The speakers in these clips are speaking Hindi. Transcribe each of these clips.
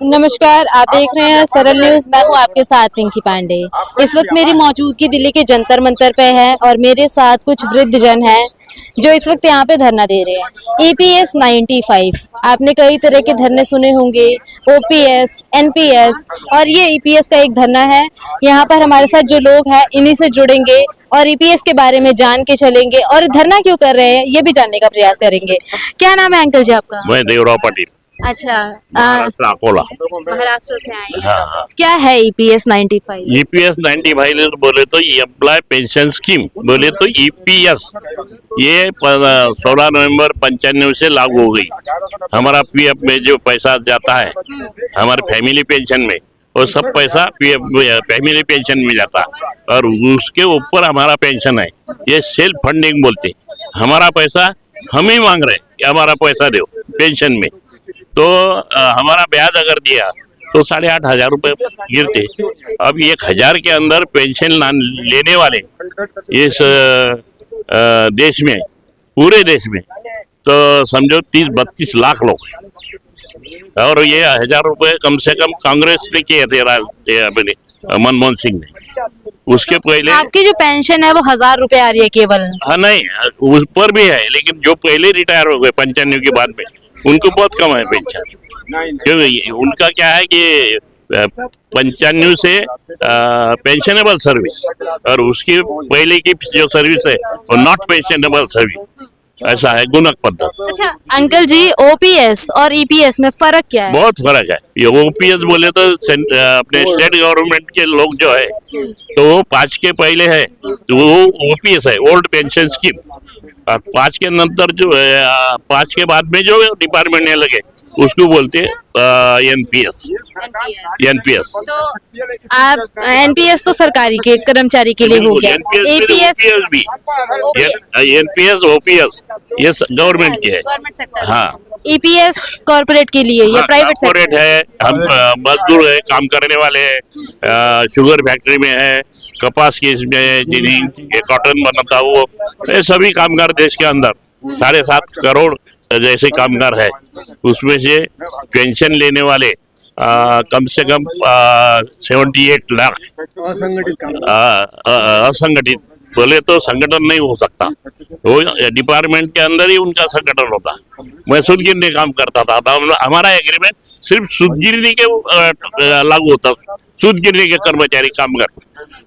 नमस्कार, आप देख रहे हैं सरल न्यूज। मैं हूं आपके साथ पिंकी पांडे। इस वक्त मेरी मौजूदगी दिल्ली के जंतर मंतर पे है और मेरे साथ कुछ वृद्ध जन हैं जो इस वक्त यहाँ पे धरना दे रहे हैं। EPS 95 आपने कई तरह के धरने सुने होंगे, OPS, NPS, और ये EPS का एक धरना है। यहाँ पर हमारे साथ जो लोग हैं इन्हीं से जुड़ेंगे और EPS के बारे में जान के चलेंगे और धरना क्यों कर रहे हैं ये भी जानने का प्रयास करेंगे। क्या नाम है अंकल जी आपका? मैं देवराव पाटिल, अच्छा, महाराष्ट्र अकोला। महाराष्ट्र से आए हैं। हाँ। क्या है EPS 95? EPS 95 बोले तो एम्प्लॉय पेंशन स्कीम बोले तो EPS ये 16 नवंबर 95 से लागू हो गई। हमारा PF में जो पैसा जाता है हमारे फैमिली पेंशन में, वो सब पैसा PF फैमिली पेंशन में जाता है और उसके ऊपर हमारा पेंशन है। ये सेल्फ फंडिंग बोलते, हमारा पैसा हम ही मांग रहे कि हमारा पैसा दो पेंशन में। तो हमारा ब्याज अगर दिया तो 8,500 रुपये गिरते। अब 1,000 के अंदर पेंशन लेने वाले इस देश में, पूरे देश में तो समझो 30-32 लाख लोग, और ये 1,000 रुपये कम से कम कांग्रेस ने किए थे अपने मनमोहन सिंह ने। उसके पहले आपकी जो पेंशन है वो 1,000 रुपए आ रही है केवल? हाँ नहीं, उस पर भी है, लेकिन जो पहले रिटायर हो गए 95 के बाद में उनको बहुत कम है पेंशन। क्योंकि उनका क्या है कि 95 से पेंशनेबल सर्विस और उसकी पहले की जो सर्विस है वो नॉट पेंशनेबल सर्विस, ऐसा है गुणक पद्धति। अच्छा अंकल जी, OPS और EPS में फर्क क्या है? बहुत फर्क है। ये OPS बोले तो अपने स्टेट गवर्नमेंट के लोग जो है तो वो 5 के पहले है तो वो OPS है, ओल्ड पेंशन स्कीम, और 5 के नंतर जो 5 के बाद में जो डिपार्टमेंट ने लगे उसको बोलते NPS। तो आप NPS तो सरकारी के कर्मचारी के लिए हो गया, NPS OPS ये गवर्नमेंट की है। Government sector. हाँ, EPS कॉर्पोरेट के लिए या प्राइवेट कॉर्पोरेट है। हम मजदूर है, काम करने वाले हैं, शुगर फैक्ट्री में है, कपास की इसमें है, जिन्हें कॉटन बनता वो, ये सभी कामगार देश के अंदर 7.5 करोड़ जैसे कामगार है। उसमें से पेंशन लेने वाले कम से कम 78 लाख असंगठित बोले तो संगठन नहीं हो सकता, वो डिपार्टमेंट के अंदर ही उनका संगठन होता। मैं सूद गिरने काम करता था, हमारा एग्रीमेंट सिर्फ सूद गिरने के लागू होता, सूद गिरने के कर्मचारी कामगार।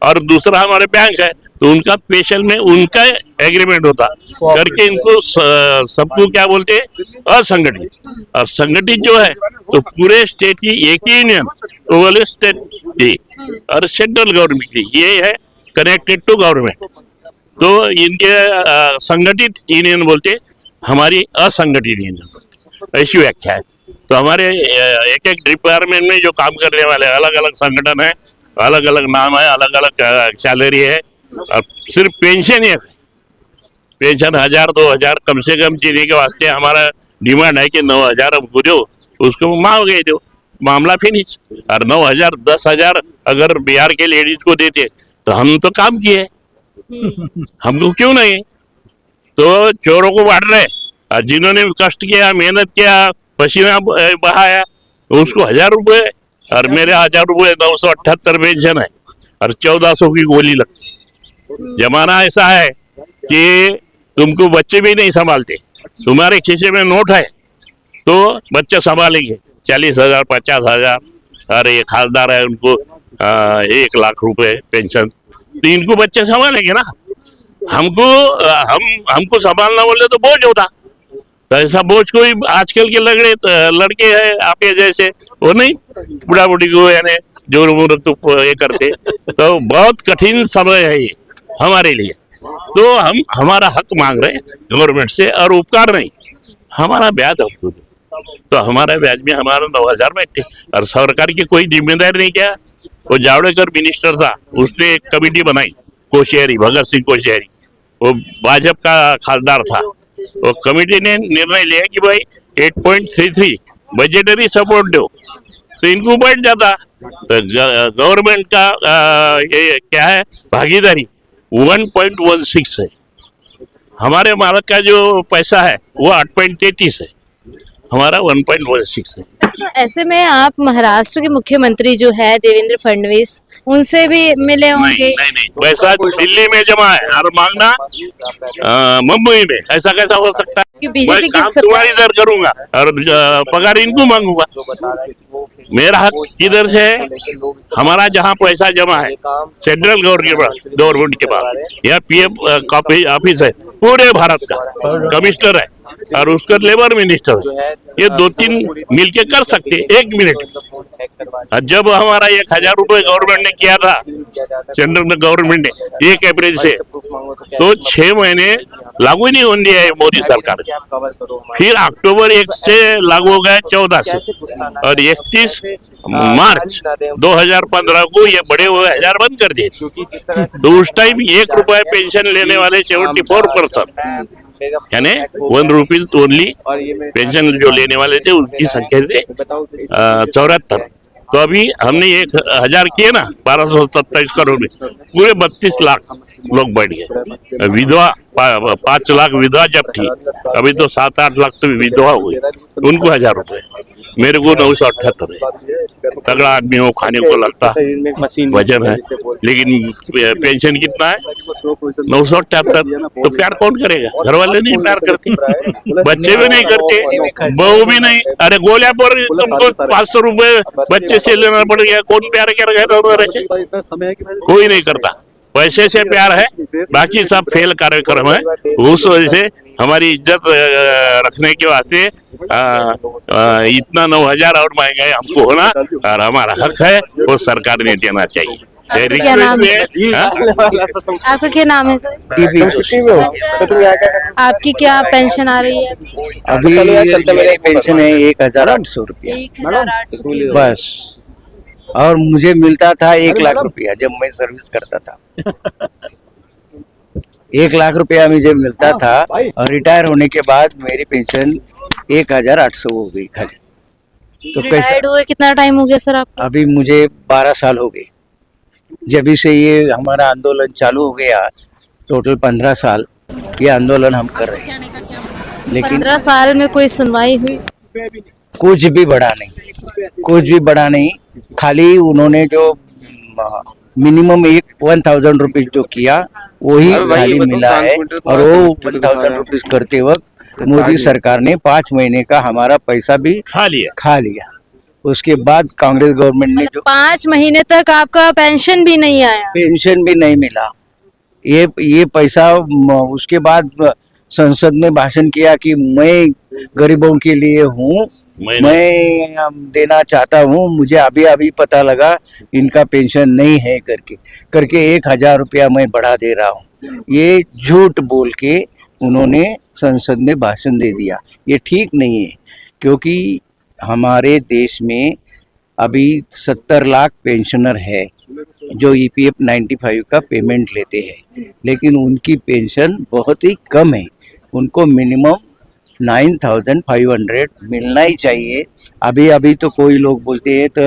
और दूसरा हमारे बैंक है तो उनका स्पेशल में उनका एग्रीमेंट होता करके इनको सबको क्या बोलते हैं असंगठित। और संगठित जो है तो पूरे स्टेट की एक ही यूनियन तो बोले स्टेट की, और सेंट्रल गवर्नमेंट की ये है कनेक्टेड टू गवर्नमेंट। तो इनके संगठित यूनियन बोलते, हमारी असंगठित यूनियन, ऐसी व्याख्या है। तो हमारे एक एक डिपार्टमेंट में जो काम करने वाले अलग अलग संगठन है, अलग अलग नाम है, अलग अलग सैलरी है, और सिर्फ पेंशन ही है। पेंशन 1,000-2,000 कम से कम जीने के वास्ते हमारा डिमांड है कि 9,000 हमको दो, उसको मांग गए दो, मामला फिनिश। और 9,000 10,000 अगर बिहार के लेडीज को देते तो हम तो काम किए, हमको क्यों नहीं? तो चोरों को बांट रहे, और जिन्होंने कष्ट किया, मेहनत किया, पसीना बहाया, उसको 1,000 रुपये, और मेरे 1,000 रुपये 978 पेंशन है और 1,400 की गोली लगती। जमाना ऐसा है कि तुमको बच्चे भी नहीं संभालते, तुम्हारे खीसे में नोट है तो बच्चे संभालेंगे 40,000 50,000, और ये खासदार है उनको 1 लाख रुपए पेंशन, तो इनको बच्चे संभालेंगे ना। हमको संभालना बोले तो बोझ होता, तो ऐसा बोझ कोई आजकल के लड़के हैं आपके जैसे वो नहीं, बुढ़ा बुढ़ी को यानी जोर मोर तो ये करते। तो बहुत कठिन समय है ये हमारे लिए। तो हम हमारा हक मांग रहे हैं गवर्नमेंट से, और उपकार नहीं, हमारा ब्याज हमको दो। तो हमारे ब्याज में हमारा 9,000 बैठे, और सरकार की कोई जिम्मेदारी नहीं किया। वो जावड़ेकर मिनिस्टर था, उसने एक कमेटी बनाई, कोश्यारी, भगत सिंह कोश्यारी, वो भाजपा का खासदार था। वो कमेटी ने निर्णय लिया कि भाई 8.33 बजटरी सपोर्ट दो, तो इनको बैठ जाता। तो गवर्नमेंट का ये क्या है भागीदारी 1.16 है, हमारे मालिक का जो पैसा है वो 8.33 है। हमारा 1.16 है। तो ऐसे में आप महाराष्ट्र के मुख्यमंत्री जो है देवेंद्र फडणवीस, उनसे भी मिले होंगे। नहीं, पैसा दिल्ली में जमा है और मांगना मुंबई में, ऐसा कैसा हो सकता है? कि बीजेपी मैं की काम सत्ता- तुम्हारी इधर करूंगा और पगार इनको मांगूंगा। मेरा हक किधर से है? हमारा जहाँ पैसा जमा है सेंट्रल गवर्नमेंट के पास या पीएम ऑफिस है पूरे भारत का, कमिश्नर है और उसका लेबर मिनिस्टर है, ये 2-3 मिलके कर सकते 1 मिनट। जब हमारा 1000 रुपए गवर्नमेंट ने किया था, सेंट्रल गवर्नमेंट ने 1 अप्रैल से, तो 6 महीने लागू ही नहीं होने दिया है मोदी सरकार ने। फिर अक्टूबर 1 से लागू हो गया 14 से और 31 मार्च 2015 को ये बढ़े हुए 1000 बंद कर दिए। तो उस टाइम 1 रुपए पेंशन लेने वाले 74%, यानी 1 रुपीज ओनली पेंशन जो लेने वाले थे उनकी संख्या थे 74। तो अभी हमने 1000 किए ना, 1227 करोड़ में पूरे 32 लाख लोग बढ़ गए। विधवा 5 लाख विधवा जब थी, अभी तो 7-8 लाख तो विधवा हुई, उनको 1000 रुपए। मेरे को 978 है। तगड़ा आदमी हो, खाने को लगता वजन है, लेकिन पेंशन कितना है? 978। तो प्यार कौन करेगा? घर वाले नहीं प्यार करते, बच्चे भी नहीं करते, बहू भी नहीं। अरे गोलियां पर तुमको 500 रुपए बच्चे से लेना पड़ गया, कौन प्यार करेगा? कोई नहीं करता। पैसे से प्यार है, बाकी सब फेल कार्यक्रम है। उस वजह से हमारी इज्जत रखने के वास्ते इतना 9000 और महंगाई हमको होना और हमारा हक है वो सरकार ने देना चाहिए। आपका क्या नाम है? आपका क्या नाम है सर? आपकी क्या पेंशन आ रही है? अभी मेरी पेंशन है 1800 रुपया 1800 बस, और मुझे मिलता था 1 लाख रुपया जब मैं सर्विस करता था। 1 लाख रुपया मुझे मिलता था और रिटायर होने के बाद मेरी पेंशन 1800 हो गई खाली। तो कैसे? रिटायर्ड हुए कितना टाइम हो गया सर आपको? अभी मुझे 12 साल हो गए जब से ये हमारा आंदोलन चालू हो गया। टोटल 15 साल ये आंदोलन हम कर रहे हैं, लेकिन 15 साल में कोई सुनवाई हुई? कुछ भी बड़ा नहीं, कुछ भी बड़ा नहीं। खाली उन्होंने जो मिनिमम 1000 रुपीज जो किया वही खाली मिला है, और वो 1000 रुपीज करते वक्त मोदी सरकार ने 5 महीने का हमारा पैसा भी खा लिया। उसके बाद कांग्रेस गवर्नमेंट ने जो 5 महीने तक आपका पेंशन भी नहीं आया? पेंशन भी नहीं मिला। ये पैसा उसके बाद संसद में भाषण किया कि मैं गरीबों के लिए हूँ, मैं देना चाहता हूँ, मुझे अभी पता लगा इनका पेंशन नहीं है करके 1000 रुपया मैं बढ़ा दे रहा हूँ। ये झूठ बोल के उन्होंने संसद में भाषण दे दिया। ये ठीक नहीं है, क्योंकि हमारे देश में अभी 70 लाख पेंशनर है जो EPF 95 का पेमेंट लेते हैं, लेकिन उनकी पेंशन बहुत ही कम है। उनको मिनिमम 9500 मिलना ही चाहिए। अभी तो कोई लोग बोलते हैं तो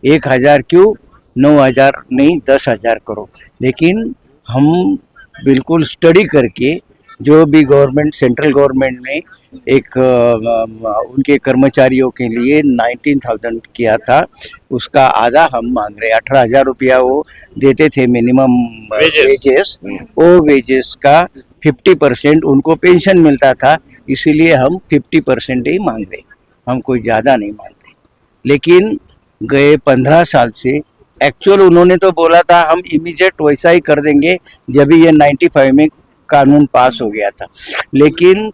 1000 क्यों, 9000 नहीं 10,000 करो। लेकिन हम बिल्कुल स्टडी करके जो भी गवर्नमेंट, सेंट्रल गवर्नमेंट ने एक उनके कर्मचारियों के लिए 19,000 किया था, उसका आधा हम मांग रहे। 18,000 रुपया वो देते थे मिनिमम वेजेस, वो वेजेस का 50% उनको पेंशन मिलता था, इसीलिए हम 50% ही मांग रहे, हम कोई ज़्यादा नहीं मांग रहे। लेकिन गए 15 साल से एक्चुअल उन्होंने तो बोला था हम इमीडिएट वैसा ही कर देंगे जब ये 95 में कानून पास हो गया था, लेकिन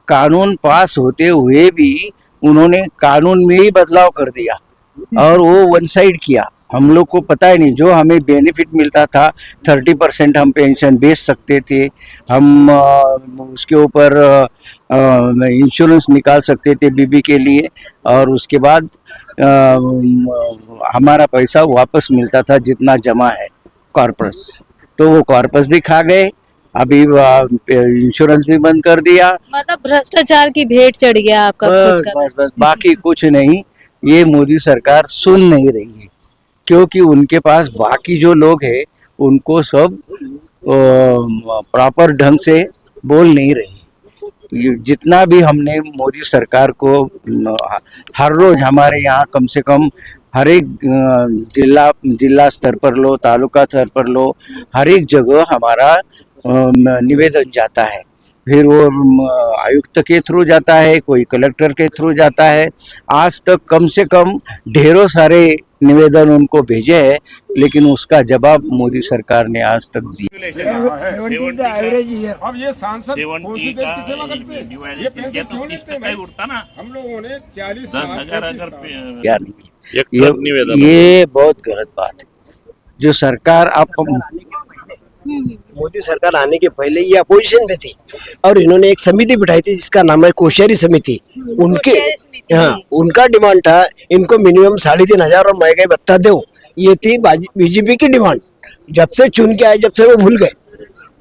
कानून पास होते हुए भी उन्होंने कानून में ही बदलाव कर दिया और वो वन साइड किया। हम लोग को पता ही नहीं, जो हमें बेनिफिट मिलता था 30% हम पेंशन बेच सकते थे, हम उसके ऊपर इंश्योरेंस निकाल सकते थे बीबी के लिए, और उसके बाद हमारा पैसा वापस मिलता था जितना जमा है कॉर्पस। तो वो कॉर्पस भी खा गए, अभी इंश्योरेंस भी बंद कर दिया। मतलब भ्रष्टाचार की भेंट चढ़ गया आपका खुद का। बस बाकी कुछ नहीं। ये मोदी सरकार सुन नहीं रही है, क्योंकि उनके पास बाकी जो लोग हैं उनको सब प्रॉपर ढंग से बोल नहीं रही। जितना भी हमने मोदी सरकार को हर रोज हमारे यहाँ कम से कम हर एक जिला स्तर पर लो, तालुका स्तर पर लो, हर एक जगह हमारा निवेदन जाता है। फिर वो आयुक्त के थ्रू जाता है, कोई कलेक्टर के थ्रू जाता है। आज तक कम से कम ढेरों सारे निवेदन उनको भेजे हैं, लेकिन उसका जवाब मोदी सरकार ने आज तक दिया। 70 का एवरेज ही है। अब ये सांसद कौन सी देश की सेवा करते हैं? ये पेंशन क्यों लेते हैं भाई? उठता ना हम लोगों ने 40 10,000 अगर क्या नहीं, एक ट्रक निवेदन ये बहुत गलत बात है। जो सरकार आप मोदी सरकार आने के पहले ये अपोजिशन में थी और इन्होंने एक समिति बिठाई थी जिसका नाम है कोश्यारी समिति। उनका डिमांड था इनको मिनिमम 3,500 और महंगाई भत्ता दो। ये थी बीजेपी की डिमांड। जब से चुन के आए, जब से वो भूल गए,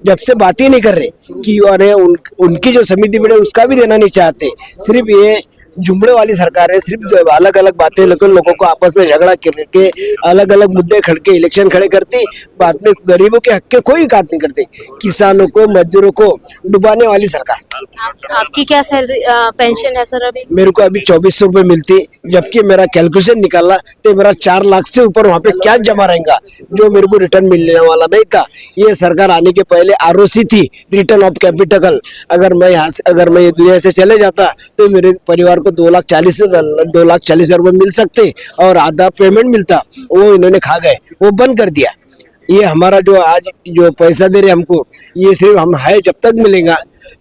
जब से बात ही नहीं कर रहे कि अरे उनकी जो समिति बिठे उसका भी देना नहीं चाहते। सिर्फ ये जुमड़े वाली सरकार है, सिर्फ अलग अलग बातें लेकर लोगों को आपस में झगड़ा करके अलग अलग मुद्दे खड़के इलेक्शन खड़े करती, बाद में गरीबों के हक के कोई बात नहीं करती। किसानों को, मजदूरों को डुबाने वाली सरकार। आपकी क्या सैलरी पेंशन है सर अभी? मेरे को अभी 2400 रुपये मिलती, जबकि मेरा कैलकुलेशन निकाला तो मेरा 4 लाख से ऊपर वहाँ पे क्या जमा रहेगा, जो मेरे को रिटर्न मिलने वाला नहीं था। ये सरकार आने के पहले ROC थी, रिटर्न ऑफ कैपिटल। अगर मैं यहाँ से, अगर मैं ये दुनिया से चले जाता तो मेरे परिवार को 2,40,000 रुपये मिल सकते और आधा पेमेंट मिलता, वो इन्होंने खा गए, वो बंद कर दिया। ये हमारा जो आज जो पैसा दे रहे हमको, ये सिर्फ हम है जब तक मिलेगा,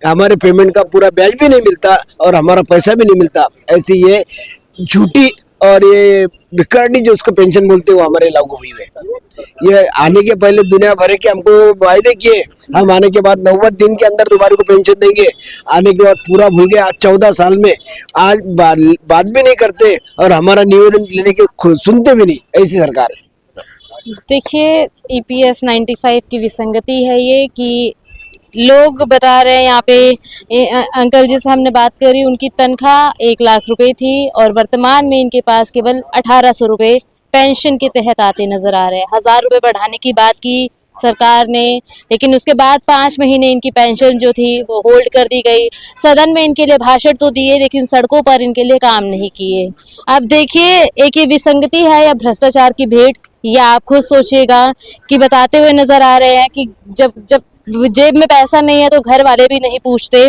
हमारे पेमेंट का पूरा ब्याज भी नहीं मिलता और हमारा पैसा भी नहीं मिलता। ऐसी ये झूठी और ये बिकराटी जो उसको पेंशन बोलते हैं वो हमारे लागू हुई है। ये आने के पहले दुनिया भरे के हमको वायदे किए, हम आने के बाद 90 दिन के अंदर तुम्हारे को पेंशन देंगे। आने के बाद पूरा भूल गए। आज 14 साल में आज बात भी नहीं करते और हमारा निवेदन लेने के सुनते भी नहीं। ऐसी सरकार है। देखिए, EPS 95 की विसंगति है ये कि लोग बता रहे हैं यहाँ पे अंकल जी से हमने बात करी, उनकी तनख्वाह 1 लाख रुपए थी और वर्तमान में इनके पास केवल 1,800 रुपये पेंशन के तहत आते नजर आ रहे हैं। 1,000 रुपये बढ़ाने की बात की सरकार ने, लेकिन उसके बाद 5 महीने इनकी पेंशन जो थी वो होल्ड कर दी गई। सदन में इनके लिए भाषण तो दिए, लेकिन सड़कों पर इनके लिए काम नहीं किए। अब देखिए, एक ये विसंगति है या भ्रष्टाचार की भेंट, या आप खुद सोचिएगा कि बताते हुए नजर आ रहे हैं कि जब जेब में पैसा नहीं है तो घर वाले भी नहीं पूछते।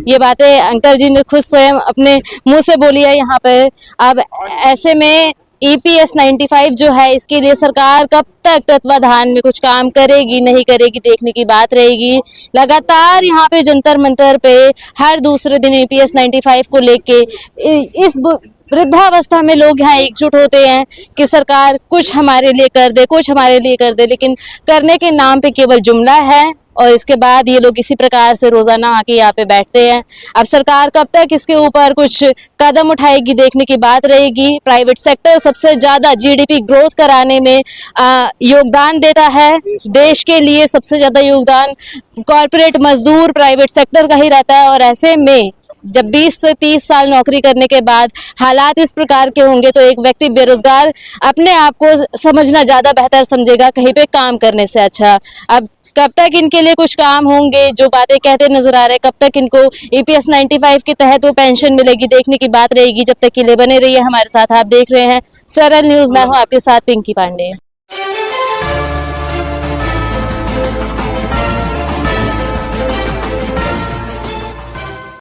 ये बातें अंकल जी ने खुद स्वयं अपने मुंह से बोली है यहाँ पे। अब ऐसे में EPS 95 जो है, इसके लिए सरकार कब तक तत्वाधान में कुछ काम करेगी नहीं करेगी देखने की बात रहेगी। लगातार यहाँ पे जंतर मंतर पे हर दूसरे दिन EPS 95 को लेके इस वृद्धावस्था में लोग यहाँ एकजुट होते हैं कि सरकार कुछ हमारे लिए कर दे, कुछ हमारे लिए कर दे, लेकिन करने के नाम पे केवल जुमला है और इसके बाद ये लोग इसी प्रकार से रोजाना आके यहाँ पे बैठते हैं। अब सरकार कब तक इसके ऊपर कुछ कदम उठाएगी देखने की बात रहेगी। प्राइवेट सेक्टर सबसे ज्यादा GDP ग्रोथ कराने में योगदान देता है। देश के लिए सबसे ज्यादा योगदान कॉर्पोरेट मजदूर प्राइवेट सेक्टर का ही रहता है और ऐसे में जब 20 से 30 साल नौकरी करने के बाद हालात इस प्रकार के होंगे तो एक व्यक्ति बेरोजगार अपने आप को समझना ज्यादा बेहतर समझेगा कहीं पे काम करने से अच्छा। अब कब तक इनके लिए कुछ काम होंगे, जो बातें कहते नजर आ रहे हैं, कब तक इनको EPS 95 के तहत वो पेंशन मिलेगी देखने की बात रहेगी। जब तक के लिए बने रहिए हमारे साथ। आप देख रहे हैं सरल न्यूज, मैं हूँ आपके साथ पिंकी पांडे।